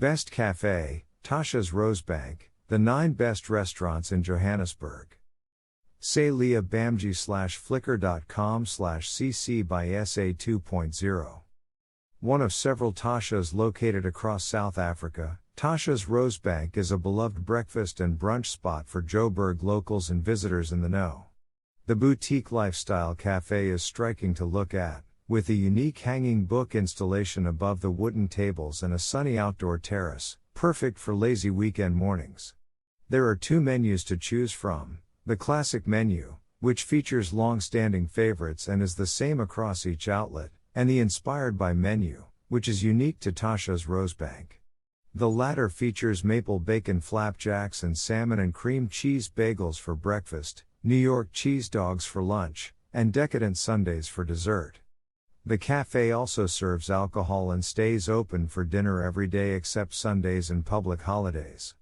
Best Café, Tashas Rosebank, the 9 best restaurants in Johannesburg. Saleeha Bamjee /flickr.com/cc by SA 2.0. One of several Tashas located across South Africa, Tashas Rosebank is a beloved breakfast and brunch spot for Joburg locals and visitors in the know. The boutique lifestyle cafe is striking to look at, with a unique hanging book installation above the wooden tables and a sunny outdoor terrace, perfect for lazy weekend mornings. There are 2 menus to choose from: the classic menu, which features long-standing favorites and is the same across each outlet, and the inspired by menu, which is unique to Tashas Rosebank. The latter features maple bacon flapjacks and salmon and cream cheese bagels for breakfast, New York cheese dogs for lunch, and decadent sundaes for dessert. The cafe also serves alcohol and stays open for dinner every day except Sundays and public holidays.